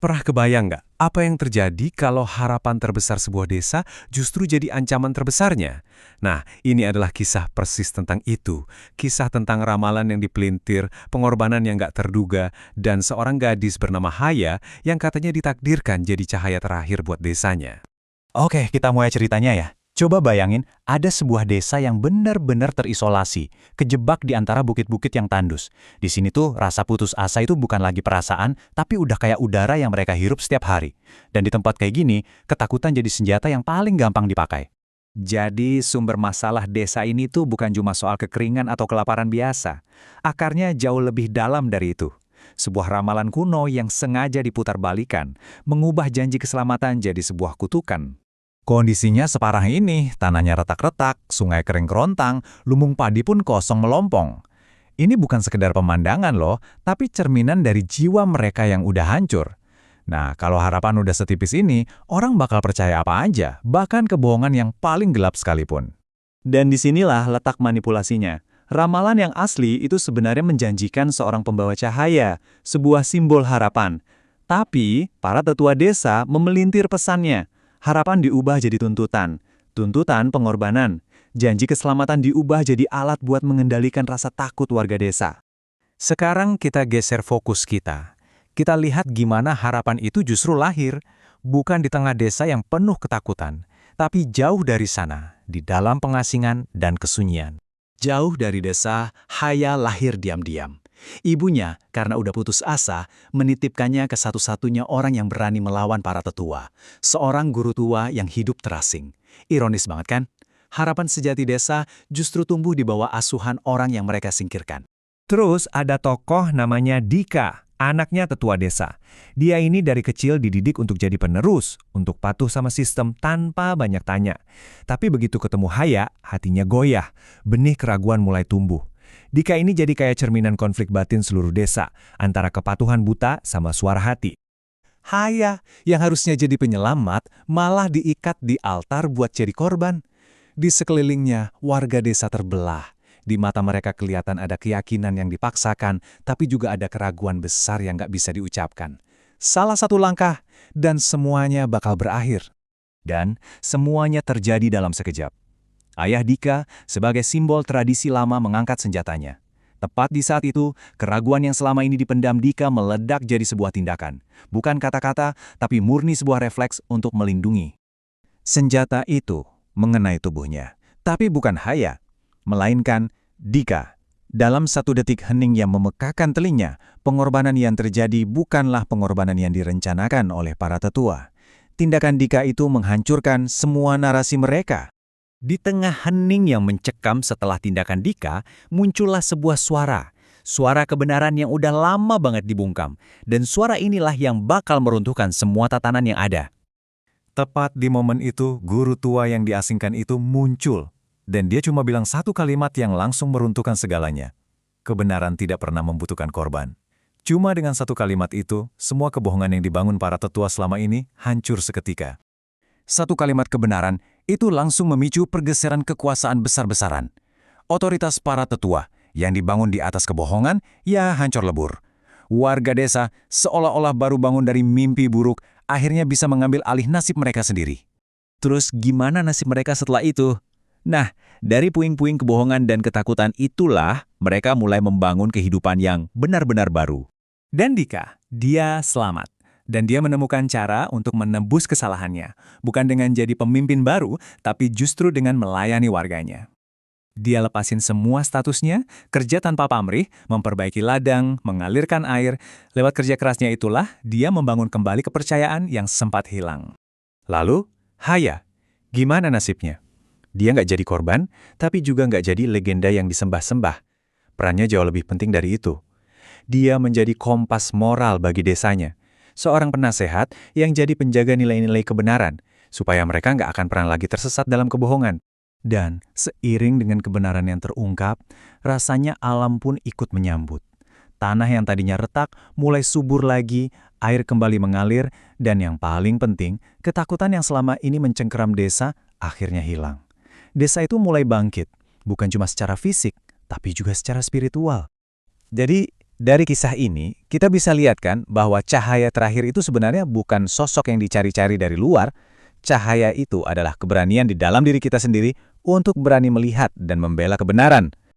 Pernah kebayang nggak apa yang terjadi kalau harapan terbesar sebuah desa justru jadi ancaman terbesarnya? Nah, ini adalah kisah persis tentang itu. Kisah tentang ramalan yang dipelintir, pengorbanan yang nggak terduga, dan seorang gadis bernama Haya yang katanya ditakdirkan jadi cahaya terakhir buat desanya. Oke, kita mulai ceritanya ya. Coba bayangin, ada sebuah desa yang benar-benar terisolasi, kejebak di antara bukit-bukit yang tandus. Di sini tuh rasa putus asa itu bukan lagi perasaan, tapi udah kayak udara yang mereka hirup setiap hari. Dan di tempat kayak gini, ketakutan jadi senjata yang paling gampang dipakai. Jadi sumber masalah desa ini tuh bukan cuma soal kekeringan atau kelaparan biasa. Akarnya jauh lebih dalam dari itu. Sebuah ramalan kuno yang sengaja diputar-balikan, mengubah janji keselamatan jadi sebuah kutukan. Kondisinya separah ini, tanahnya retak-retak, sungai kering kerontang, lumbung padi pun kosong melompong. Ini bukan sekedar pemandangan loh, tapi cerminan dari jiwa mereka yang udah hancur. Nah, kalau harapan udah setipis ini, orang bakal percaya apa aja, bahkan kebohongan yang paling gelap sekalipun. Dan disinilah letak manipulasinya. Ramalan yang asli itu sebenarnya menjanjikan seorang pembawa cahaya, sebuah simbol harapan. Tapi, para tetua desa memelintir pesannya. Harapan diubah jadi tuntutan. Tuntutan pengorbanan. Janji keselamatan diubah jadi alat buat mengendalikan rasa takut warga desa. Sekarang kita geser fokus kita. Kita lihat gimana harapan itu justru lahir, bukan di tengah desa yang penuh ketakutan, tapi jauh dari sana, di dalam pengasingan dan kesunyian. Jauh dari desa, Haya lahir diam-diam. Ibunya, karena udah putus asa, menitipkannya ke satu-satunya orang yang berani melawan para tetua. Seorang guru tua yang hidup terasing. Ironis banget kan? Harapan sejati desa justru tumbuh di bawah asuhan orang yang mereka singkirkan. Terus ada tokoh namanya Dika, anaknya tetua desa. Dia ini dari kecil dididik untuk jadi penerus, untuk patuh sama sistem tanpa banyak tanya. Tapi begitu ketemu Haya, hatinya goyah, benih keraguan mulai tumbuh. Dika ini jadi kayak cerminan konflik batin seluruh desa, antara kepatuhan buta sama suara hati. Haya, yang harusnya jadi penyelamat, malah diikat di altar buat jadi korban. Di sekelilingnya, warga desa terbelah. Di mata mereka kelihatan ada keyakinan yang dipaksakan, tapi juga ada keraguan besar yang gak bisa diucapkan. Salah satu langkah, dan semuanya bakal berakhir. Dan semuanya terjadi dalam sekejap. Ayah Dika, sebagai simbol tradisi lama mengangkat senjatanya. Tepat di saat itu, keraguan yang selama ini dipendam Dika meledak jadi sebuah tindakan. Bukan kata-kata, tapi murni sebuah refleks untuk melindungi. Senjata itu mengenai tubuhnya, tapi bukan Haya, melainkan Dika. Dalam satu detik hening yang memekakan telinga, pengorbanan yang terjadi bukanlah pengorbanan yang direncanakan oleh para tetua. Tindakan Dika itu menghancurkan semua narasi mereka. Di tengah hening yang mencekam setelah tindakan Dika, muncullah sebuah suara. Suara kebenaran yang udah lama banget dibungkam. Dan suara inilah yang bakal meruntuhkan semua tatanan yang ada. Tepat di momen itu, guru tua yang diasingkan itu muncul. Dan dia cuma bilang satu kalimat yang langsung meruntuhkan segalanya. Kebenaran tidak pernah membutuhkan korban. Cuma dengan satu kalimat itu, semua kebohongan yang dibangun para tetua selama ini hancur seketika. Satu kalimat kebenaran itu langsung memicu pergeseran kekuasaan besar-besaran. Otoritas para tetua yang dibangun di atas kebohongan, ya hancur lebur. Warga desa seolah-olah baru bangun dari mimpi buruk, akhirnya bisa mengambil alih nasib mereka sendiri. Terus gimana nasib mereka setelah itu? Nah, dari puing-puing kebohongan dan ketakutan itulah mereka mulai membangun kehidupan yang benar-benar baru. Dan Dika, dia selamat. Dan dia menemukan cara untuk menebus kesalahannya. Bukan dengan jadi pemimpin baru, tapi justru dengan melayani warganya. Dia lepasin semua statusnya, kerja tanpa pamrih, memperbaiki ladang, mengalirkan air. Lewat kerja kerasnya itulah, dia membangun kembali kepercayaan yang sempat hilang. Lalu, Haya, gimana nasibnya? Dia nggak jadi korban, tapi juga nggak jadi legenda yang disembah-sembah. Perannya jauh lebih penting dari itu. Dia menjadi kompas moral bagi desanya. Seorang penasehat yang jadi penjaga nilai-nilai kebenaran, supaya mereka nggak akan pernah lagi tersesat dalam kebohongan. Dan seiring dengan kebenaran yang terungkap, rasanya alam pun ikut menyambut. Tanah yang tadinya retak mulai subur lagi, air kembali mengalir, dan yang paling penting, ketakutan yang selama ini mencengkeram desa akhirnya hilang. Desa itu mulai bangkit, bukan cuma secara fisik, tapi juga secara spiritual. Jadi, Dari kisah ini, kita bisa lihat kan bahwa cahaya terakhir itu sebenarnya bukan sosok yang dicari-cari dari luar. Cahaya itu adalah keberanian di dalam diri kita sendiri untuk berani melihat dan membela kebenaran.